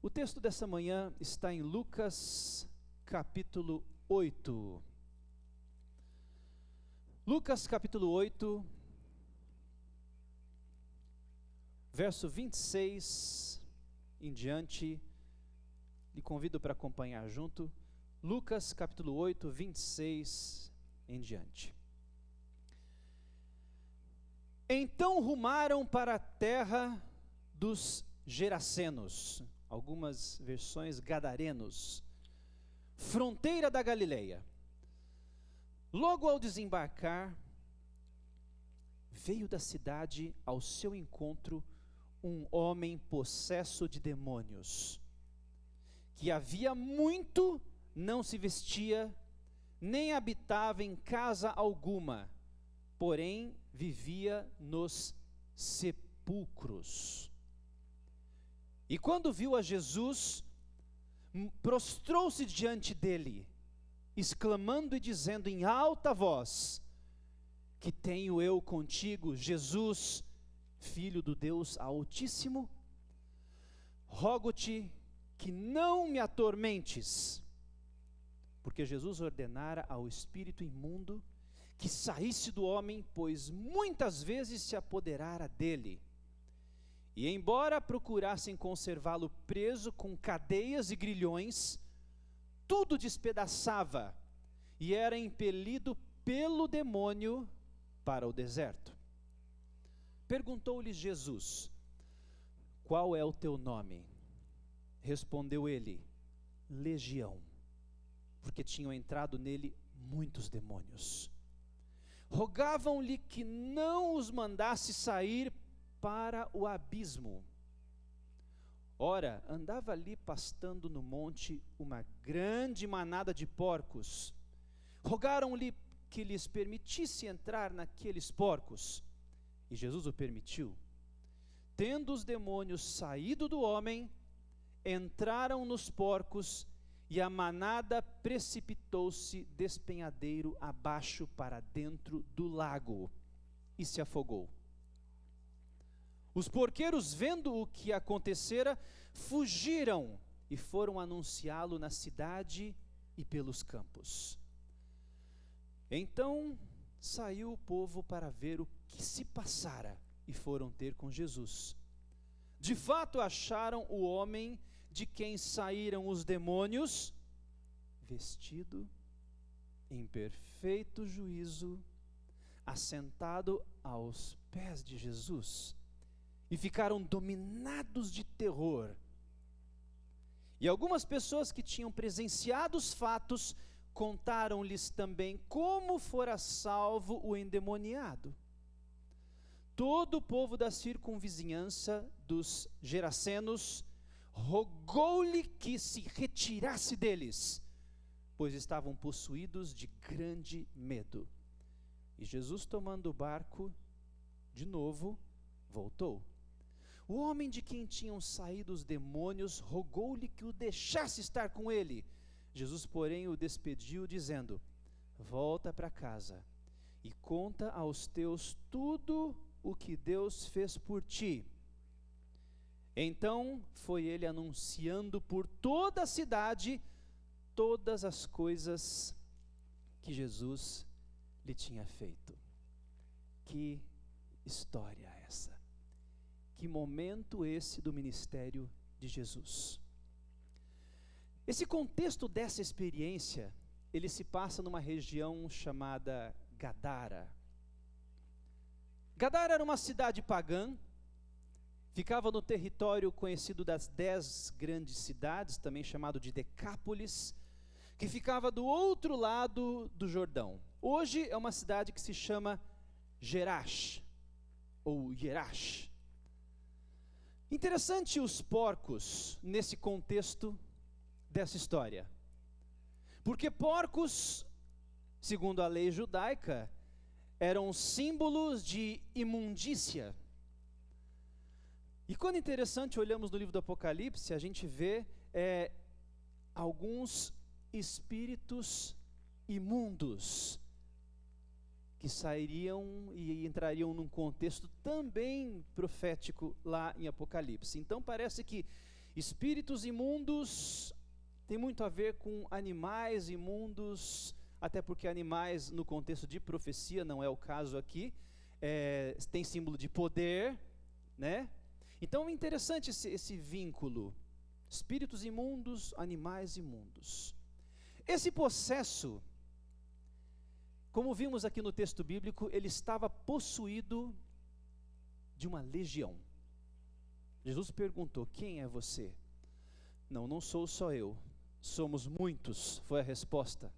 O texto dessa manhã está em Lucas capítulo 8. Lucas capítulo 8, verso 26 em diante. Lhe convido para acompanhar junto. Lucas capítulo 8, 26 em diante. Então rumaram para a terra dos Gerasenos, algumas versões Gadarenos, fronteira da Galileia. Logo ao desembarcar, veio da cidade ao seu encontro um homem possesso de demônios, que havia muito não se vestia, nem habitava em casa alguma, porém vivia nos sepulcros. E quando viu a Jesus, prostrou-se diante dele, exclamando e dizendo em alta voz: que tenho eu contigo, Jesus, Filho do Deus Altíssimo? Rogo-te que não me atormentes. Porque Jesus ordenara ao espírito imundo que saísse do homem, pois muitas vezes se apoderara dele. E embora procurassem conservá-lo preso com cadeias e grilhões, tudo despedaçava e era impelido pelo demônio para o deserto. Perguntou-lhe Jesus: qual é o teu nome? Respondeu ele: Legião, porque tinham entrado nele muitos demônios. Rogavam-lhe que não os mandasse sair para o abismo. Ora, andava ali pastando no monte uma grande manada de porcos. Rogaram-lhe que lhes permitisse entrar naqueles porcos. E Jesus o permitiu. Tendo os demônios saído do homem, entraram nos porcos, e a manada precipitou-se despenhadeiro abaixo para dentro do lago, e se afogou. Os porqueiros, vendo o que acontecera, fugiram e foram anunciá-lo na cidade e pelos campos. Então saiu o povo para ver o que se passara e foram ter com Jesus. De fato acharam o homem de quem saíram os demônios, vestido em perfeito juízo, assentado aos pés de Jesus. E ficaram dominados de terror. E algumas pessoas que tinham presenciado os fatos contaram-lhes também como fora salvo o endemoniado. Todo o povo da circunvizinhança dos Gerasenos rogou-lhe que se retirasse deles, pois estavam possuídos de grande medo. E Jesus, tomando o barco de novo, voltou. O homem de quem tinham saído os demônios rogou-lhe que o deixasse estar com ele. Jesus, porém, o despediu, dizendo: volta para casa e conta aos teus tudo o que Deus fez por ti. Então foi ele anunciando por toda a cidade todas as coisas que Jesus lhe tinha feito. Que história essa! Que momento esse do ministério de Jesus. Esse contexto dessa experiência, ele se passa numa região chamada Gadara. Gadara era uma cidade pagã, ficava no território conhecido das 10 grandes cidades, também chamado de Decápolis, que ficava do outro lado do Jordão. Hoje é uma cidade que se chama Jerash, ou Jerash. Interessante os porcos nesse contexto dessa história, porque porcos, segundo a lei judaica, eram símbolos de imundícia. E quando é interessante, olhamos no livro do Apocalipse, a gente vê alguns espíritos imundos que sairiam e entrariam num contexto também profético lá em Apocalipse. Então parece que Espíritos imundos tem muito a ver com animais imundos, até porque animais, no contexto de profecia, não é o caso aqui, tem símbolo de poder, né? Então é interessante esse vínculo, espíritos imundos, animais imundos. Esse possesso, como vimos aqui no texto bíblico, ele estava possuído de uma legião. Jesus perguntou: quem é você? Não sou só eu, somos muitos, foi a resposta.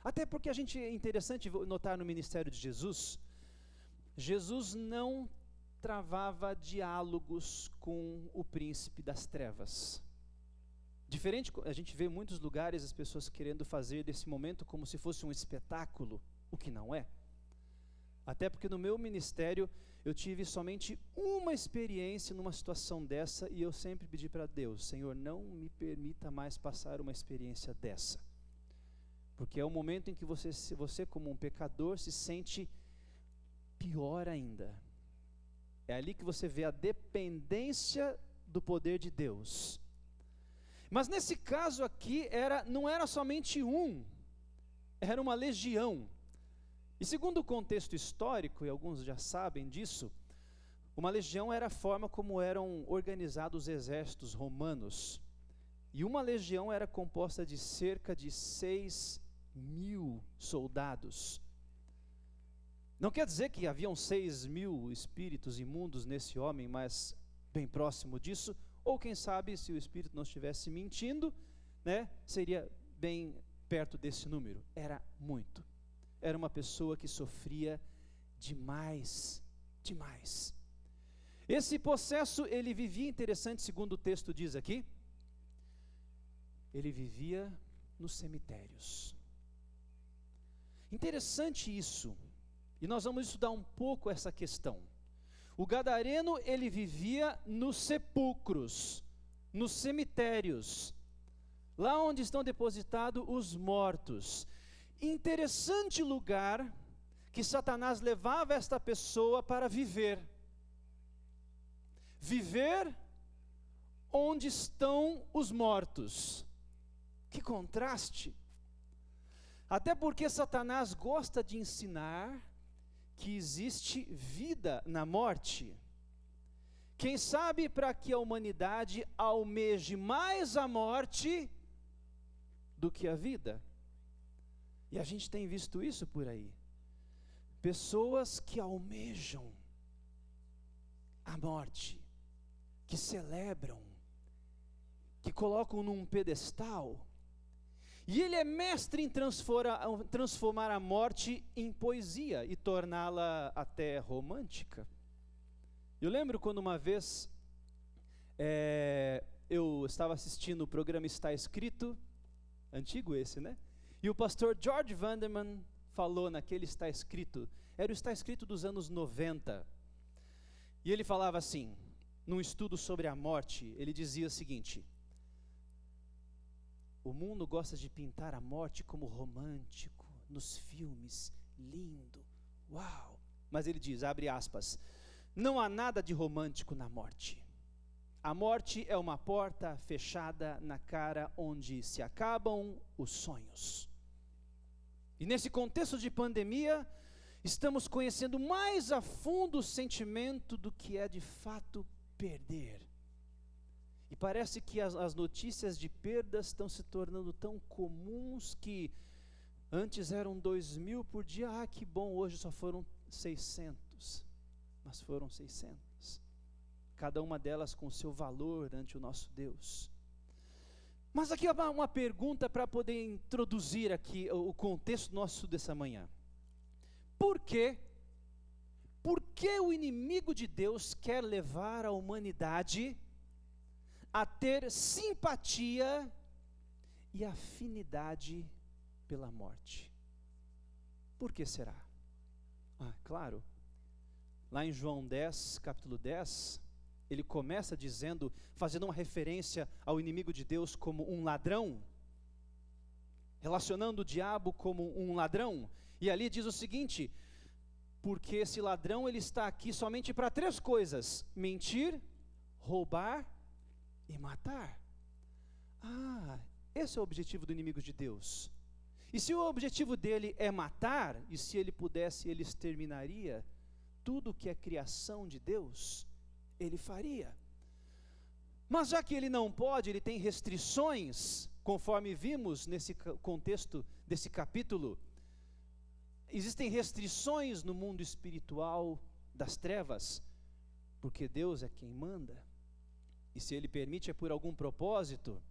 Até porque é interessante notar no ministério de Jesus, Jesus não travava diálogos com o príncipe das trevas. Diferente, a gente vê em muitos lugares as pessoas querendo fazer desse momento como se fosse um espetáculo, o que não é. Até porque no meu ministério eu tive somente uma experiência numa situação dessa, e eu sempre pedi para Deus: Senhor, não me permita mais passar uma experiência dessa. Porque é o momento em que você como um pecador se sente pior ainda. É ali que você vê a dependência do poder de Deus. Mas nesse caso aqui, não era somente um, era uma legião. E segundo o contexto histórico, e alguns já sabem disso, uma legião era a forma como eram organizados os exércitos romanos. E uma legião era composta de cerca de 6.000 soldados. Não quer dizer que haviam 6.000 espíritos imundos nesse homem, mas bem próximo disso, ou quem sabe, se o espírito não estivesse mentindo, né, seria bem perto desse número. Era muito. Era uma pessoa que sofria demais, demais. Esse possesso, ele vivia, interessante, segundo o texto diz aqui, ele vivia nos cemitérios. Interessante isso, e nós vamos estudar um pouco essa questão. O gadareno, ele vivia nos sepulcros, nos cemitérios, lá onde estão depositados os mortos. Interessante lugar que Satanás levava esta pessoa para viver. Viver onde estão os mortos. Que contraste! Até porque Satanás gosta de ensinar que existe vida na morte. Quem sabe para que a humanidade almeje mais a morte do que a vida. E a gente tem visto isso por aí. Pessoas que almejam a morte, que celebram, que colocam num pedestal. E ele é mestre em transformar a morte em poesia e torná-la até romântica. Eu lembro quando uma vez eu estava assistindo o programa Está Escrito, antigo esse, né? E o pastor George Vanderman falou naquele Está Escrito, era o Está Escrito dos anos 90. E ele falava assim, num estudo sobre a morte, ele dizia o seguinte: o mundo gosta de pintar a morte como romântico, nos filmes, lindo, uau. Mas ele diz, abre aspas, não há nada de romântico na morte. A morte é uma porta fechada na cara onde se acabam os sonhos. E nesse contexto de pandemia, estamos conhecendo mais a fundo o sentimento do que é de fato perder. E parece que as notícias de perdas estão se tornando tão comuns que antes eram 2.000 por dia, que bom, hoje só foram 600, mas foram 600. Cada uma delas com seu valor ante o nosso Deus. Mas aqui uma pergunta para poder introduzir aqui o contexto nosso dessa manhã. Por quê? Por que o inimigo de Deus quer levar a humanidade a ter simpatia e afinidade pela morte? Por que será? Claro, lá em João 10, capítulo 10, ele começa dizendo, fazendo uma referência ao inimigo de Deus como um ladrão, relacionando o diabo como um ladrão, e ali diz o seguinte, porque esse ladrão ele está aqui somente para 3 coisas, mentir, roubar e matar. Esse é o objetivo do inimigo de Deus. E se o objetivo dele é matar, e se ele pudesse, ele exterminaria tudo que é criação de Deus, ele faria. Mas já que ele não pode, ele tem restrições, conforme vimos nesse contexto desse capítulo. Existem restrições no mundo espiritual das trevas, porque Deus é quem manda. E se ele permite é por algum propósito.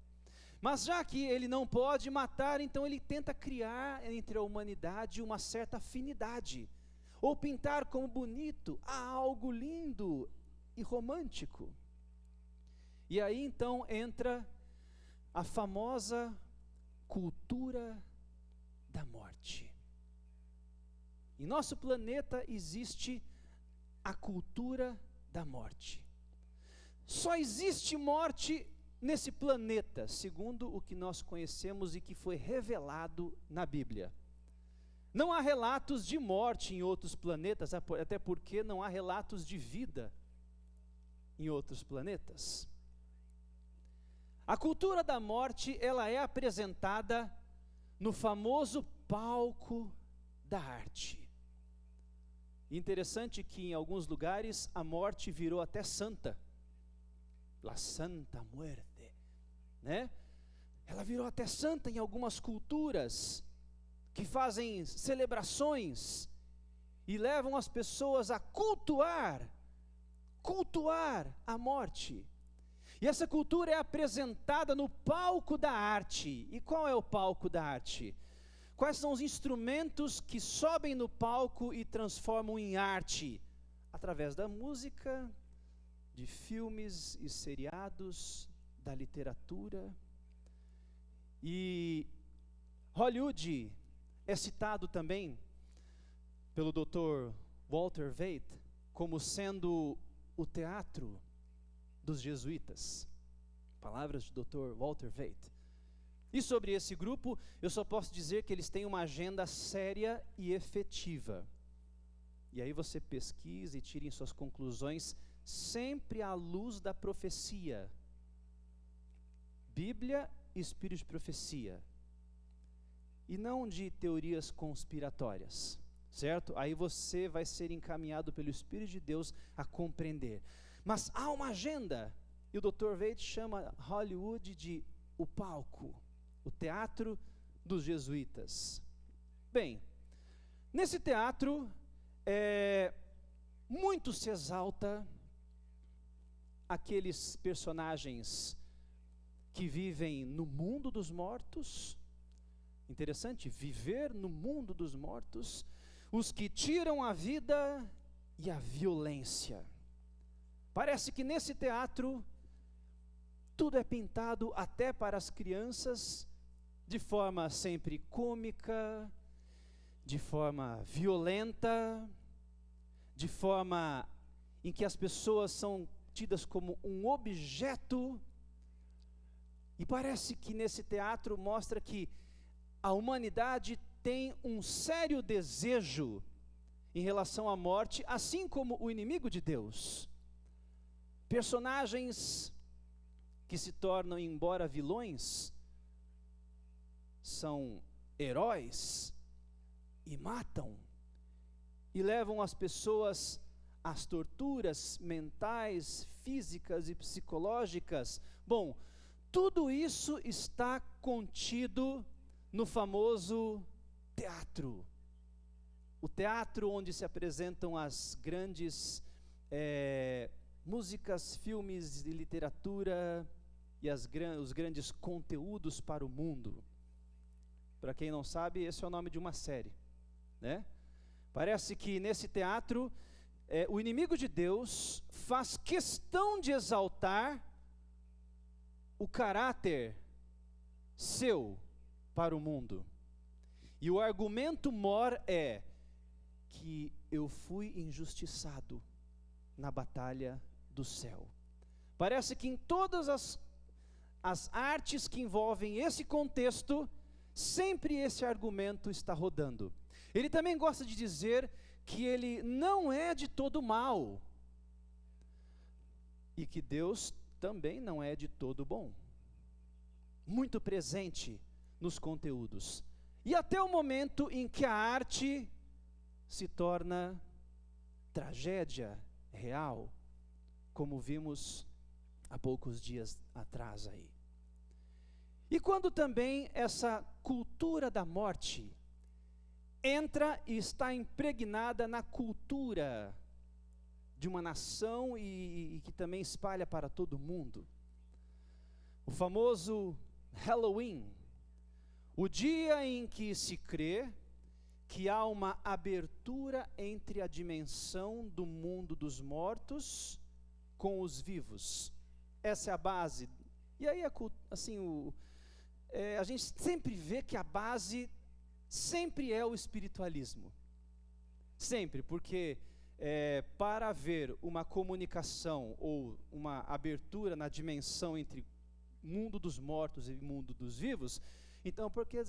Mas já que ele não pode matar, então ele tenta criar entre a humanidade uma certa afinidade, ou pintar como bonito algo lindo e romântico. E aí então entra a famosa cultura da morte. Em nosso planeta existe a cultura da morte. Só existe morte nesse planeta, segundo o que nós conhecemos e que foi revelado na Bíblia. Não há relatos de morte em outros planetas, até porque não há relatos de vida em outros planetas. A cultura da morte, ela é apresentada no famoso palco da arte. Interessante que em alguns lugares a morte virou até santa. La Santa Muerte, né? Ela virou até santa em algumas culturas que fazem celebrações e levam as pessoas a cultuar a morte. E essa cultura é apresentada no palco da arte. E qual é o palco da arte? Quais são os instrumentos que sobem no palco e transformam em arte? Através da música, de filmes e seriados, da literatura. E Hollywood é citado também pelo Dr. Walter Veith como sendo o teatro dos jesuítas. Palavras do Dr. Walter Veith. E sobre esse grupo, eu só posso dizer que eles têm uma agenda séria e efetiva. E aí você pesquisa e tire suas conclusões sempre à luz da profecia. Bíblia e espírito de profecia. E não de teorias conspiratórias, certo? Aí você vai ser encaminhado pelo Espírito de Deus a compreender. Mas há uma agenda, e o Dr. Veith chama Hollywood de o palco, o teatro dos jesuítas. Bem, nesse teatro, muito se exalta aqueles personagens que vivem no mundo dos mortos. Interessante, viver no mundo dos mortos, os que tiram a vida e a violência. Parece que nesse teatro tudo é pintado até para as crianças de forma sempre cômica, de forma violenta, de forma em que as pessoas são tidas como um objeto. E parece que nesse teatro mostra que a humanidade tem um sério desejo em relação à morte, assim como o inimigo de Deus. Personagens que se tornam, embora vilões, são heróis e matam e levam as pessoas às torturas mentais, físicas e psicológicas. Bom, tudo isso está contido no famoso teatro. O teatro onde se apresentam as grandes músicas, filmes e literatura e os grandes conteúdos para o mundo. Para quem não sabe, esse é o nome de uma série, né? Parece que nesse teatro, o inimigo de Deus faz questão de exaltar o caráter seu para o mundo. E o argumento mor é que eu fui injustiçado na batalha do céu. Parece que em todas as artes que envolvem esse contexto, sempre esse argumento está rodando. Ele também gosta de dizer que ele não é de todo mal e que Deus também não é de todo bom. Muito presente nos conteúdos. E até o momento em que a arte se torna tragédia real, como vimos há poucos dias atrás aí. E quando também essa cultura da morte entra e está impregnada na cultura de uma nação e que também espalha para todo mundo. O famoso Halloween, o dia em que se crê que há uma abertura entre a dimensão do mundo dos mortos com os vivos. Essa é a base. E aí, assim, a gente sempre vê que a base sempre é o espiritualismo. Sempre, porque para haver uma comunicação ou uma abertura na dimensão entre mundo dos mortos e mundo dos vivos, então porque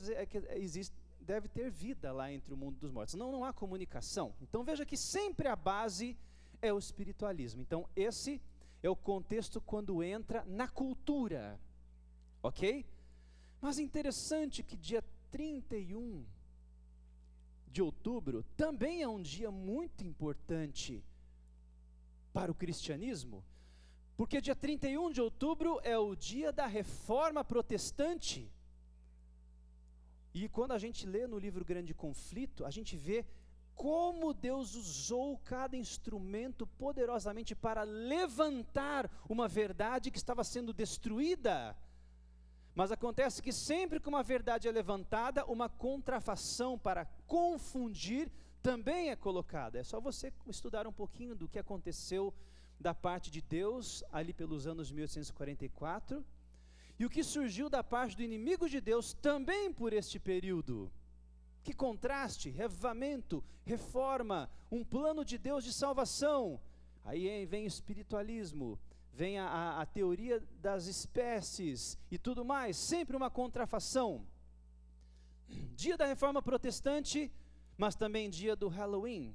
deve ter vida lá entre o mundo dos mortos. Não há comunicação. Então veja que sempre a base é o espiritualismo. Então esse é o contexto quando entra na cultura, ok? Mas interessante que dia 31 de outubro também é um dia muito importante para o cristianismo, porque dia 31 de outubro é o dia da Reforma Protestante. E quando a gente lê no livro Grande Conflito, a gente vê como Deus usou cada instrumento poderosamente para levantar uma verdade que estava sendo destruída. Mas acontece que sempre que uma verdade é levantada, uma contrafação para confundir também é colocada. É só você estudar um pouquinho do que aconteceu da parte de Deus ali pelos anos 1844 e o que surgiu da parte do inimigo de Deus também por este período. Que contraste, revivamento, reforma, um plano de Deus de salvação. Aí vem o espiritualismo, vem a teoria das espécies e tudo mais, sempre uma contrafação. Dia da Reforma Protestante, mas também dia do Halloween.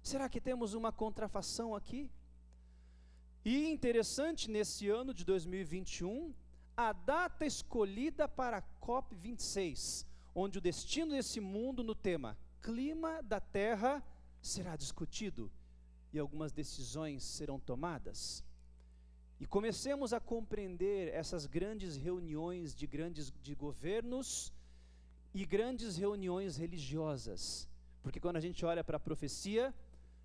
Será que temos uma contrafação aqui? E interessante, nesse ano de 2021, a data escolhida para a COP26, onde o destino desse mundo no tema clima da Terra será discutido e algumas decisões serão tomadas. E comecemos a compreender essas grandes reuniões de governos e grandes reuniões religiosas, porque quando a gente olha para a profecia,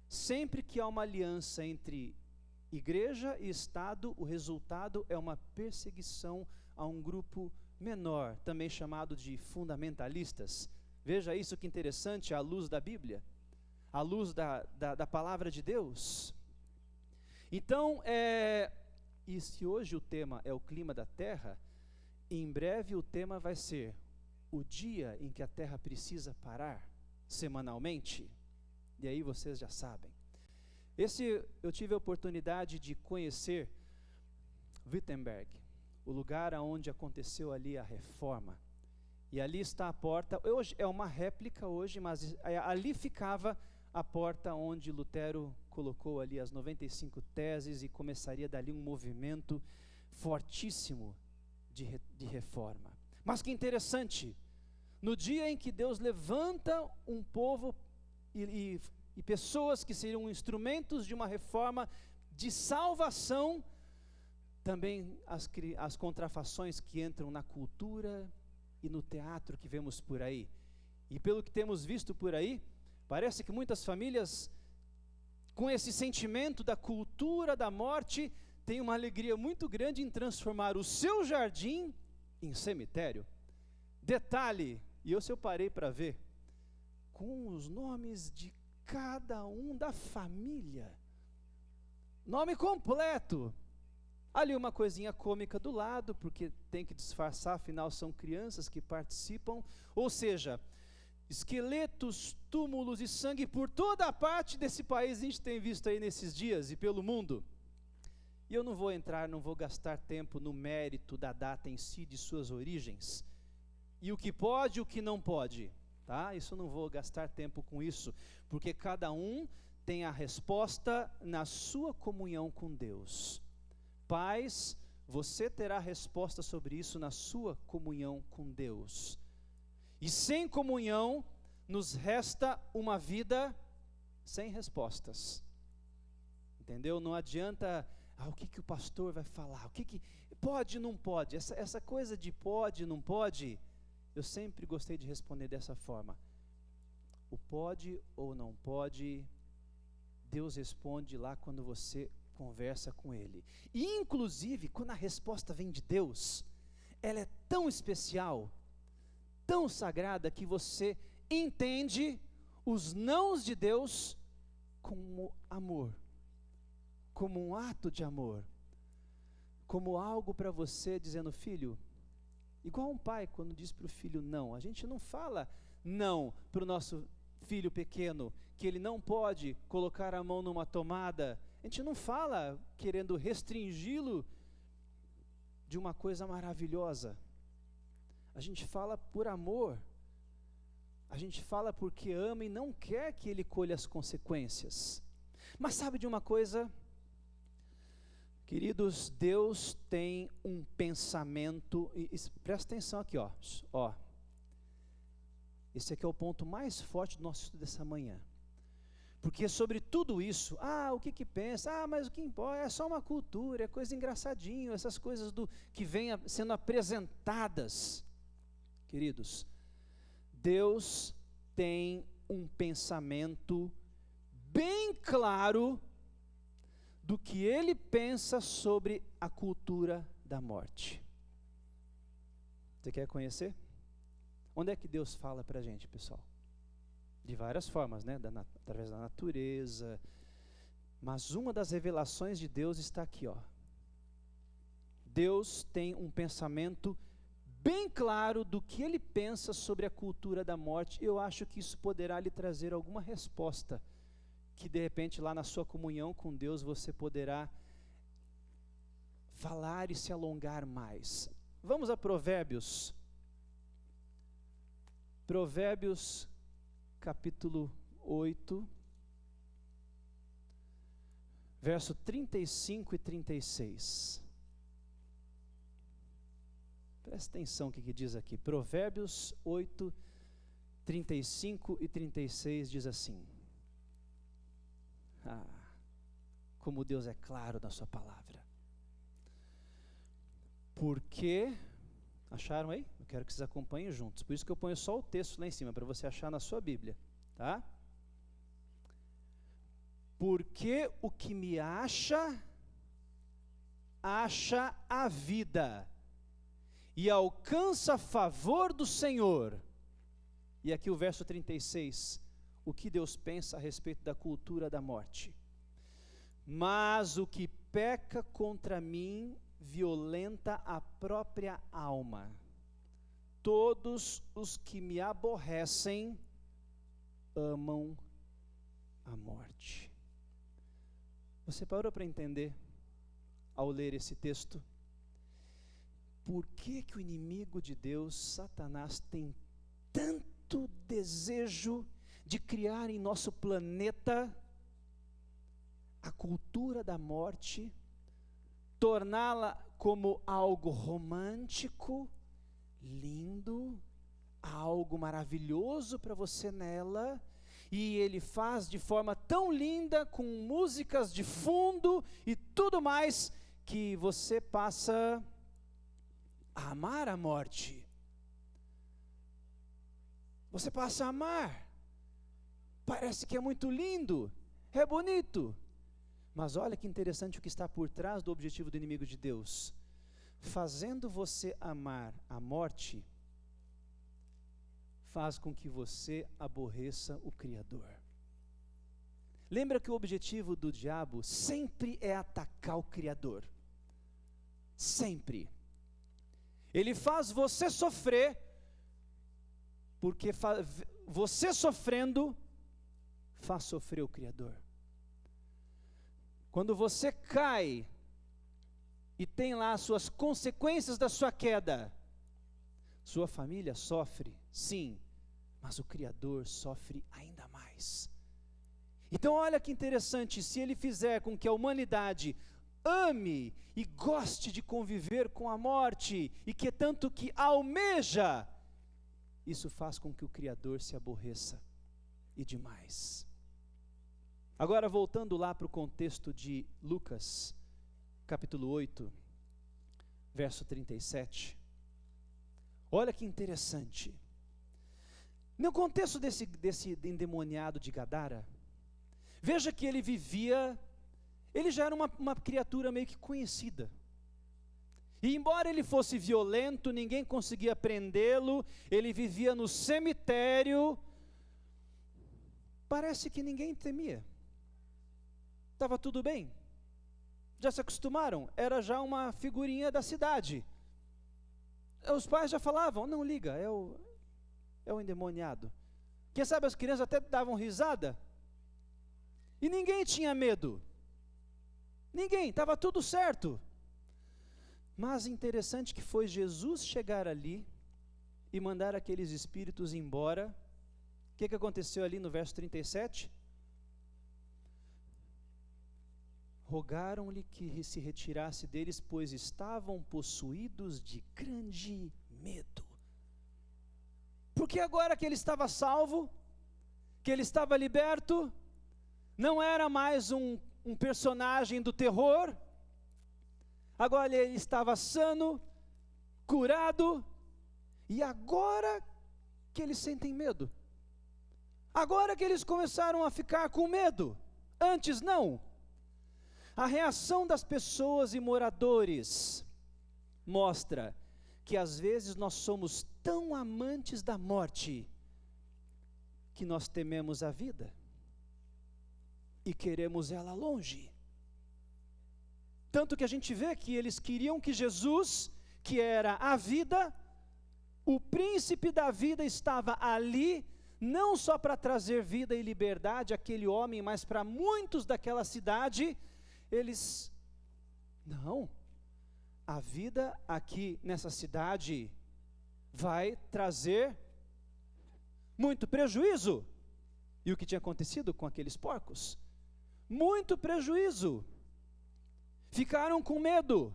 sempre que há uma aliança entre igreja e Estado, o resultado é uma perseguição a um grupo menor, também chamado de fundamentalistas. Veja isso que interessante, à luz da Bíblia, à luz da palavra de Deus. Então, e se hoje o tema é o clima da Terra, em breve o tema vai ser o dia em que a Terra precisa semanalmente. E aí vocês já sabem. Eu tive a oportunidade de conhecer Wittenberg, o lugar onde aconteceu ali a reforma. E ali está a porta, hoje é uma réplica hoje, mas ali ficava a porta onde Lutero colocou ali as 95 teses e começaria dali um movimento fortíssimo de reforma. Mas que interessante, no dia em que Deus levanta um povo e pessoas que seriam instrumentos de uma reforma de salvação, também as contrafações que entram na cultura e no teatro que vemos por aí. E pelo que temos visto por aí, parece que muitas famílias, com esse sentimento da cultura da morte, têm uma alegria muito grande em transformar o seu jardim em cemitério. Detalhe, e eu parei para ver, com os nomes de cada um da família, nome completo, ali uma coisinha cômica do lado, porque tem que disfarçar, afinal são crianças que participam, ou seja, esqueletos, túmulos e sangue por toda a parte desse país, a gente tem visto aí nesses dias e pelo mundo. E eu não vou gastar tempo no mérito da data em si, de suas origens, e o que pode e o que não pode. Tá? Isso eu não vou gastar tempo com isso, porque cada um tem a resposta na sua comunhão com Deus. Pais, você terá resposta sobre isso na sua comunhão com Deus. E sem comunhão, nos resta uma vida sem respostas. Entendeu? Não adianta, o que o pastor vai falar? O que pode, não pode? Essa coisa de pode, não pode, eu sempre gostei de responder dessa forma. O pode ou não pode, Deus responde lá quando você conversa com Ele. E inclusive, quando a resposta vem de Deus, ela é tão especial, tão sagrada, que você entende os nãos de Deus como amor, como um ato de amor, como algo para você dizendo, filho, igual um pai quando diz para o filho não. A gente não fala não para o nosso filho pequeno, que ele não pode colocar a mão numa tomada. A gente não fala querendo restringi-lo de uma coisa maravilhosa. A gente fala por amor. A gente fala porque ama e não quer que ele colha as consequências. Mas sabe de uma coisa? Queridos, Deus tem um pensamento, e presta atenção aqui, ó. Esse aqui é o ponto mais forte do nosso estudo dessa manhã. Porque sobre tudo isso, o que pensa? Mas o que importa é só uma cultura, é coisa engraçadinho, essas coisas que vêm sendo apresentadas. Queridos, Deus tem um pensamento bem claro do que Ele pensa sobre a cultura da morte. Você quer conhecer? Onde é que Deus fala para a gente, pessoal? De várias formas, né? Através da natureza. Mas uma das revelações de Deus está aqui, ó. Deus tem um pensamento bem claro do que Ele pensa sobre a cultura da morte. Eu acho que isso poderá lhe trazer alguma resposta, que de repente lá na sua comunhão com Deus você poderá falar e se alongar mais. Vamos a Provérbios. Provérbios capítulo 8, verso 35 e 36. Presta atenção o que diz aqui. Provérbios 8, 35 e 36 diz assim. Como Deus é claro na sua palavra. Porque, acharam aí? Eu quero que vocês acompanhem juntos. Por isso que eu ponho só o texto lá em cima, para você achar na sua Bíblia, tá? Porque o que me acha a vida e alcança favor do Senhor. E aqui o verso 36, o que Deus pensa a respeito da cultura da morte. Mas o que peca contra mim violenta a própria alma. Todos os que me aborrecem amam a morte. Você parou para entender, ao ler esse texto, por que o inimigo de Deus, Satanás, tem tanto desejo de criar em nosso planeta a cultura da morte, torná-la como algo romântico, lindo, algo maravilhoso para você nela, e ele faz de forma tão linda, com músicas de fundo e tudo mais, que você passa a amar a morte. Você passa a amar. Parece que é muito lindo, é bonito. Mas olha que interessante o que está por trás do objetivo do inimigo de Deus. Fazendo você amar a morte, faz com que você aborreça o Criador. Lembra que o objetivo do diabo sempre é atacar o Criador. Sempre. Ele faz você sofrer, porque você sofrendo faz sofrer o Criador. Quando você cai e tem lá as suas consequências da sua queda, sua família sofre, sim, mas o Criador sofre ainda mais. Então olha que interessante, se ele fizer com que a humanidade ame e goste de conviver com a morte, e que tanto que almeja, isso faz com que o Criador se aborreça, e demais. Agora, voltando lá para o contexto de Lucas, capítulo 8, verso 37. Olha que interessante. No contexto desse endemoniado de Gadara, veja que ele já era uma criatura meio que conhecida. E embora ele fosse violento, ninguém conseguia prendê-lo, ele vivia no cemitério, parece que ninguém temia. Estava tudo bem. Já se acostumaram, era já uma figurinha da cidade. Os pais já falavam, não liga, é o endemoniado. Quem sabe as crianças até davam risada. E ninguém tinha medo. Ninguém, estava tudo certo. Mas interessante que foi Jesus chegar ali e mandar aqueles espíritos embora. O que aconteceu ali no verso 37? Rogaram-lhe que se retirasse deles, pois estavam possuídos de grande medo. Porque agora que ele estava salvo, que ele estava liberto, não era mais um personagem do terror, agora ele estava sano, curado, e agora que eles sentem medo, agora que eles começaram a ficar com medo, antes não. A reação das pessoas e moradores mostra que às vezes nós somos tão amantes da morte que nós tememos a vida e queremos ela longe. Tanto que a gente vê que eles queriam que Jesus, que era a vida, o príncipe da vida, estava ali, não só para trazer vida e liberdade àquele homem, mas para muitos daquela cidade. Eles, não, a vida aqui nessa cidade vai trazer muito prejuízo. E o que tinha acontecido com aqueles porcos? Muito prejuízo. Ficaram com medo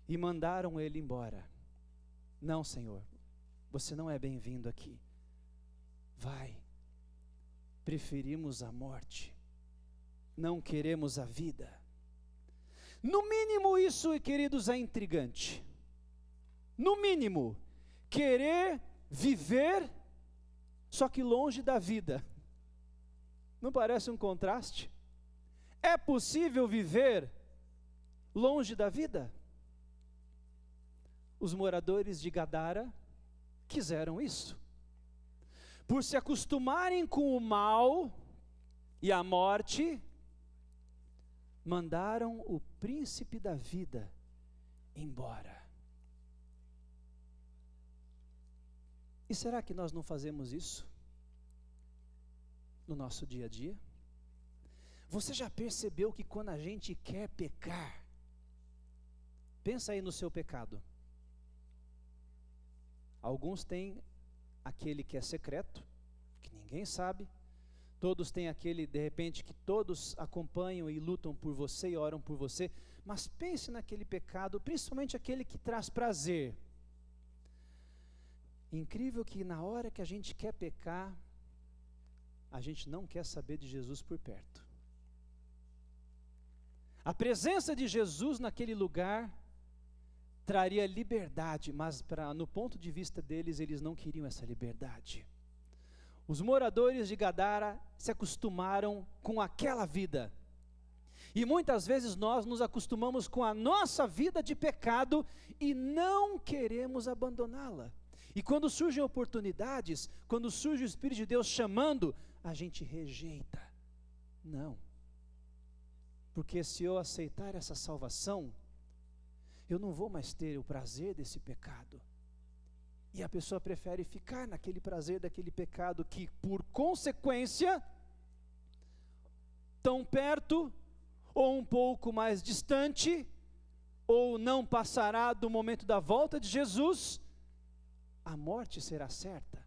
e mandaram ele embora. Não, Senhor, você não é bem-vindo aqui. Vai, preferimos a morte. Não queremos a vida. No mínimo isso, queridos, é intrigante. No mínimo, querer viver, só que longe da vida. Não parece um contraste? É possível viver longe da vida? Os moradores de Gadara quiseram isso. Por se acostumarem com o mal e a morte, mandaram o príncipe da vida embora. E será que nós não fazemos isso no nosso dia a dia? Você já percebeu que quando a gente quer pecar, pensa aí no seu pecado. Alguns têm aquele que é secreto, que ninguém sabe. Todos têm aquele, de repente, que todos acompanham e lutam por você e oram por você. Mas pense naquele pecado, principalmente aquele que traz prazer. Incrível que na hora que a gente quer pecar, a gente não quer saber de Jesus por perto. A presença de Jesus naquele lugar traria liberdade, mas no ponto de vista deles, eles não queriam essa liberdade. Os moradores de Gadara se acostumaram com aquela vida. E muitas vezes nós nos acostumamos com a nossa vida de pecado e não queremos abandoná-la. E quando surgem oportunidades, quando surge o Espírito de Deus chamando, a gente rejeita. Não. Porque se eu aceitar essa salvação, eu não vou mais ter o prazer desse pecado. E a pessoa prefere ficar naquele prazer daquele pecado que, por consequência, tão perto, ou um pouco mais distante, ou não passará do momento da volta de Jesus, a morte será certa.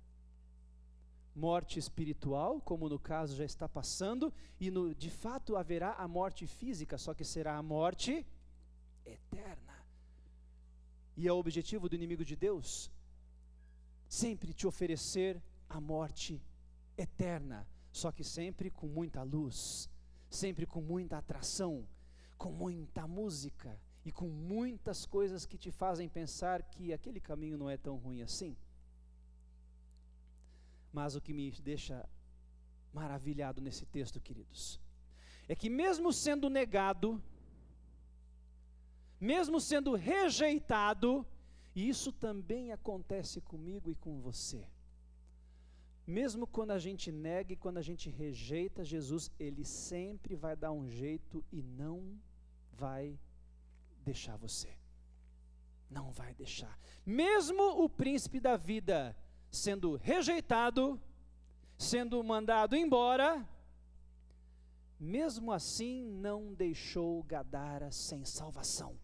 morte espiritual, como no caso já está passando, e de fato haverá a morte física, só que será a morte eterna. E é o objetivo do inimigo de Deus, sempre te oferecer a morte eterna, só que sempre com muita luz, sempre com muita atração, com muita música e com muitas coisas que te fazem pensar que aquele caminho não é tão ruim assim. Mas o que me deixa maravilhado nesse texto, queridos, é que mesmo sendo negado, mesmo sendo rejeitado, e isso também acontece comigo e com você, mesmo quando a gente nega e quando a gente rejeita Jesus, Ele sempre vai dar um jeito e não vai deixar você, não vai deixar. Mesmo o príncipe da vida sendo rejeitado, sendo mandado embora, mesmo assim não deixou Gadara sem salvação.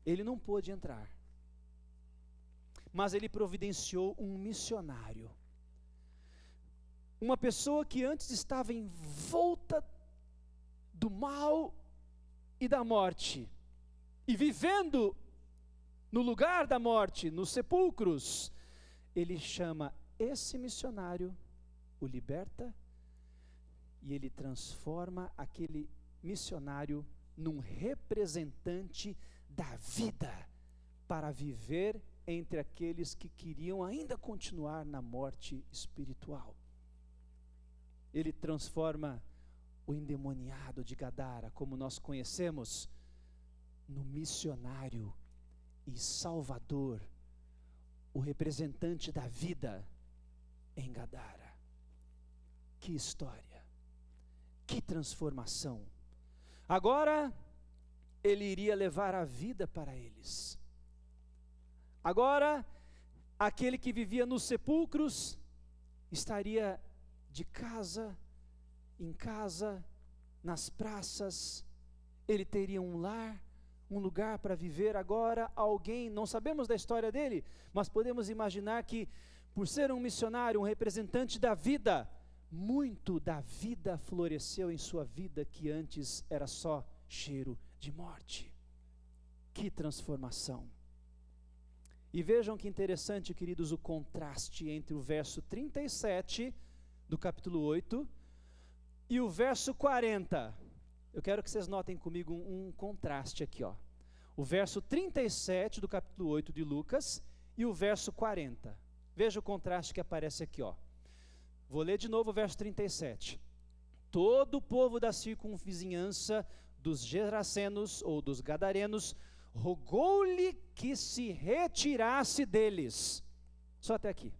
Ele não pôde entrar, mas ele providenciou um missionário, uma pessoa que antes estava envolta do mal e da morte, e vivendo no lugar da morte, nos sepulcros. Ele chama esse missionário, o liberta, e ele transforma aquele missionário num representante da vida, para viver entre aqueles que queriam ainda continuar na morte espiritual. Ele transforma o endemoniado de Gadara, como nós conhecemos, no missionário e salvador, o representante da vida em Gadara. Que história, que transformação. Agora ele iria levar a vida para eles. Agora aquele que vivia nos sepulcros estaria de casa em casa, nas praças. Ele teria um lar, um lugar para viver. Agora alguém, não sabemos da história dele, mas podemos imaginar que, por ser um missionário, um representante da vida, muito da vida floresceu em sua vida, que antes era só cheiro de morte. Que transformação. E vejam que interessante, queridos, o contraste entre o verso 37 do capítulo 8 e o verso 40. Eu quero que vocês notem comigo um contraste aqui, ó. O verso 37 do capítulo 8 de Lucas e o verso 40. Veja o contraste que aparece aqui, ó. Vou ler de novo o verso 37. Todo o povo da circunvizinhança dos Gerasenos ou dos Gadarenos rogou-lhe que se retirasse deles. Só até aqui.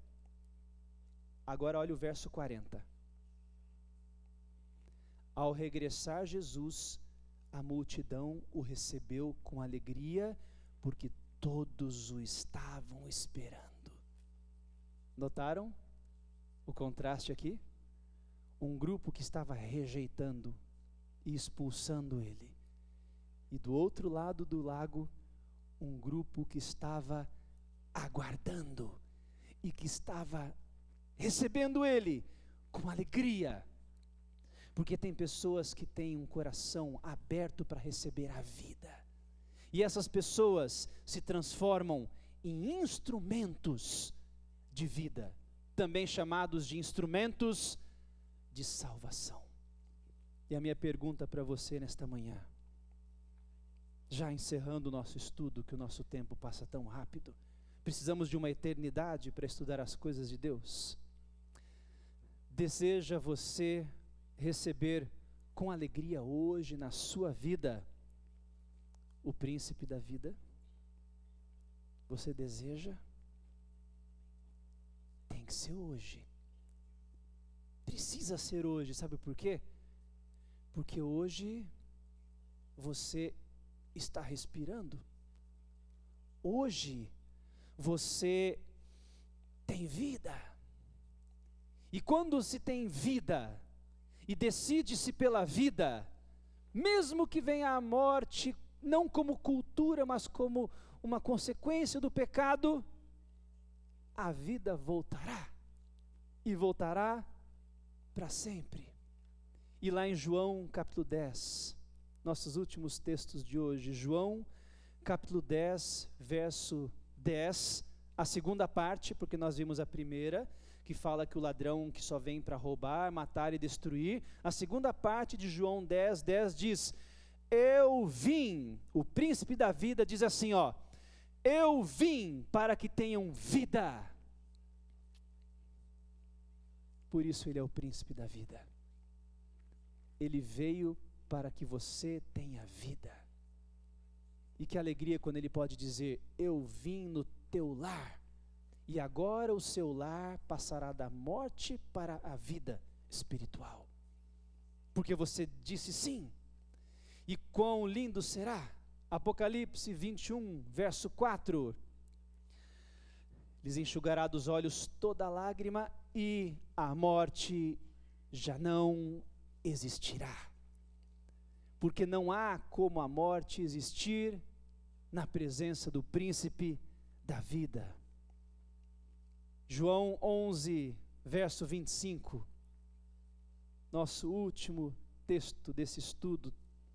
Agora olha o verso 40. Ao regressar Jesus, a multidão o recebeu com alegria, porque todos o estavam esperando. Notaram o contraste aqui? Um grupo que estava rejeitando e expulsando ele. E do outro lado do lago, um grupo que estava aguardando e que estava recebendo ele com alegria. Porque tem pessoas que têm um coração aberto para receber a vida. E essas pessoas se transformam em instrumentos de vida, também chamados de instrumentos de salvação. E a minha pergunta para você nesta manhã, já encerrando o nosso estudo, que o nosso tempo passa tão rápido, precisamos de uma eternidade para estudar as coisas de Deus. Deseja você receber com alegria hoje na sua vida o príncipe da vida? Você deseja? Tem que ser hoje. Precisa ser hoje, sabe por quê? Porque hoje você está respirando. Hoje você tem vida. E quando se tem vida e decide-se pela vida, mesmo que venha a morte, não como cultura, mas como uma consequência do pecado, a vida voltará. e voltará para sempre. E lá em João capítulo 10, nossos últimos textos de hoje, João capítulo 10, verso 10, a segunda parte, porque nós vimos a primeira, que fala que o ladrão que só vem para roubar, matar e destruir. A segunda parte de João 10, 10 diz: eu vim, o príncipe da vida diz assim, ó, eu vim para que tenham vida. Por isso ele é o príncipe da vida. Ele veio para que você tenha vida. E que alegria quando ele pode dizer: eu vim no teu lar, e agora o seu lar passará da morte para a vida espiritual. Porque você disse sim. E quão lindo será? Apocalipse 21, verso 4. Lhes enxugará dos olhos toda lágrima, e a morte já não existirá. Porque não há como a morte existir na presença do príncipe da vida. João 11, verso 25. Nosso último texto desse estudo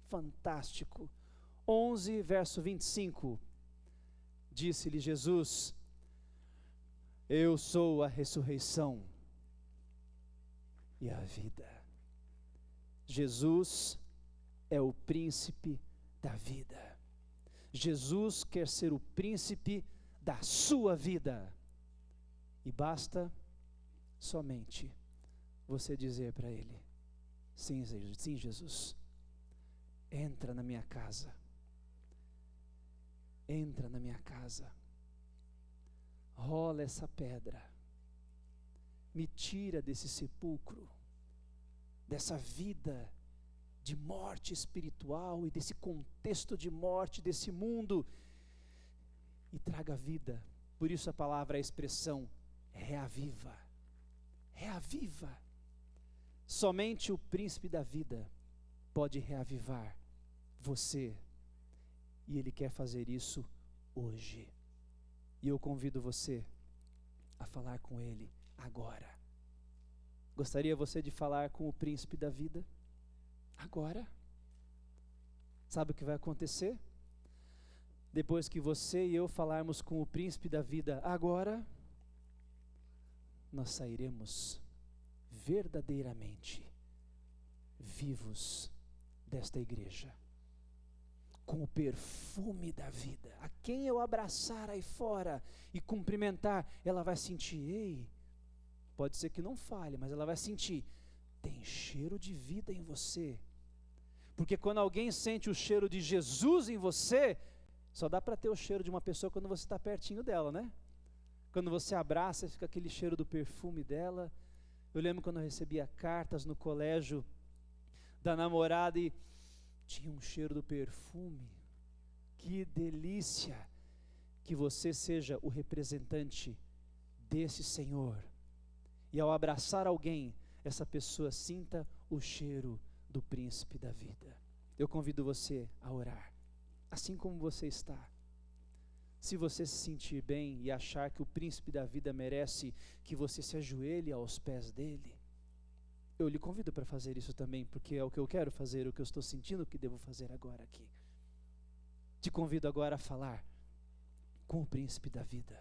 fantástico. 11, verso 25. Disse-lhe Jesus: eu sou a ressurreição e a vida. Jesus é o príncipe da vida. Jesus quer ser o príncipe da sua vida. E basta somente você dizer para Ele: sim, sim, Jesus, entra na minha casa. Entra na minha casa. Rola essa pedra. Me tira desse sepulcro, dessa vida de morte espiritual e desse contexto de morte desse mundo, e traga vida. Por isso a palavra, a expressão reaviva. Reaviva. Somente o príncipe da vida pode reavivar você, e Ele quer fazer isso hoje. E eu convido você a falar com Ele agora. Gostaria você de falar com o príncipe da vida? Agora. Sabe o que vai acontecer? Depois que você e eu falarmos com o príncipe da vida agora, nós sairemos verdadeiramente vivos desta igreja, com o perfume da vida. A quem eu abraçar aí fora e cumprimentar, ela vai sentir: ei, pode ser que não fale, mas ela vai sentir: tem cheiro de vida em você. Porque quando alguém sente o cheiro de Jesus em você, só dá para ter o cheiro de uma pessoa quando você está pertinho dela, né? Quando você abraça, fica aquele cheiro do perfume dela. Eu lembro quando eu recebia cartas no colégio da namorada e tinha um cheiro do perfume. Que delícia que você seja o representante desse Senhor. E ao abraçar alguém, essa pessoa sinta o cheiro do príncipe da vida. Eu convido você a orar, assim como você está. Se você se sentir bem e achar que o príncipe da vida merece que você se ajoelhe aos pés dele, eu lhe convido para fazer isso também, porque é o que eu quero fazer, o que eu estou sentindo que devo fazer agora aqui. Te convido agora a falar com o príncipe da vida.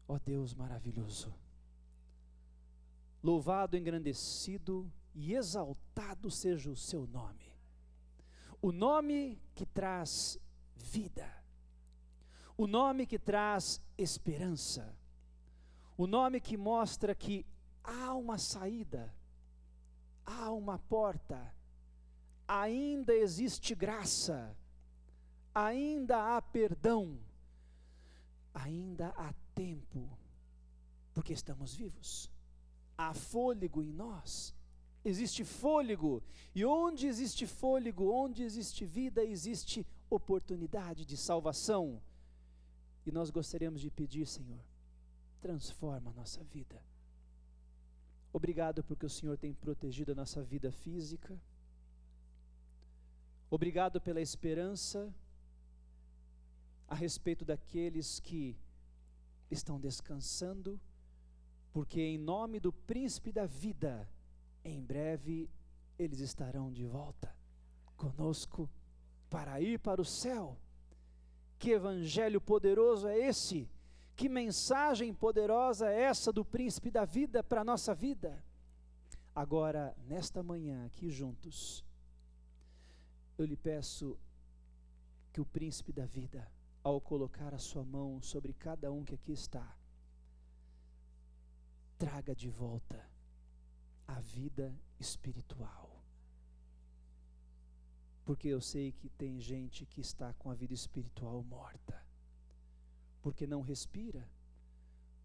Ó Deus maravilhoso, louvado, engrandecido e exaltado seja o seu nome. O nome que traz vida, o nome que traz esperança, o nome que mostra que há uma saída, há uma porta, ainda existe graça, ainda há perdão, ainda há tempo, porque estamos vivos, há fôlego em nós. Existe fôlego, e onde existe fôlego, onde existe vida, existe oportunidade de salvação. E nós gostaríamos de pedir: Senhor, transforma a nossa vida. Obrigado porque o Senhor tem protegido a nossa vida física. Obrigado pela esperança a respeito daqueles que estão descansando, porque em nome do príncipe da vida, em breve eles estarão de volta conosco para ir para o céu. Que evangelho poderoso é esse? Que mensagem poderosa é essa do príncipe da vida para a nossa vida? Agora, nesta manhã, aqui juntos, eu lhe peço que o príncipe da vida, ao colocar a sua mão sobre cada um que aqui está, traga de volta a vida espiritual. Porque eu sei que tem gente que está com a vida espiritual morta, porque não respira.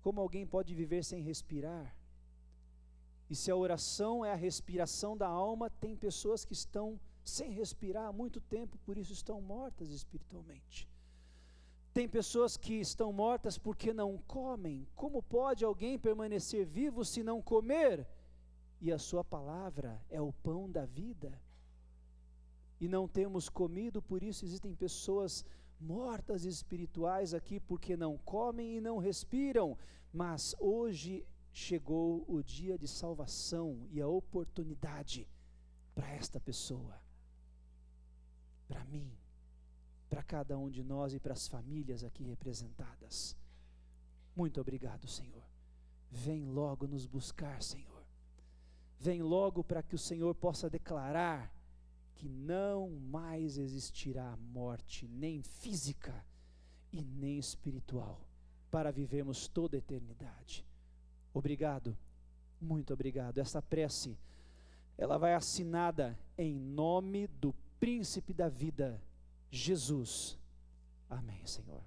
Como alguém pode viver sem respirar? E se a oração é a respiração da alma, tem pessoas que estão sem respirar há muito tempo, por isso estão mortas espiritualmente. Tem pessoas que estão mortas porque não comem. Como pode alguém permanecer vivo se não comer? E a sua palavra é o pão da vida. E não temos comido, por isso existem pessoas mortas espirituais aqui porque não comem e não respiram. Mas hoje chegou o dia de salvação e a oportunidade para esta pessoa, para mim, para cada um de nós e para as famílias aqui representadas. Muito obrigado, Senhor. Vem logo nos buscar, Senhor. Vem logo para que o Senhor possa declarar que não mais existirá morte, nem física e nem espiritual, para vivermos toda a eternidade. Obrigado, muito obrigado. Essa prece, ela vai assinada em nome do príncipe da vida, Jesus. Amém, Senhor.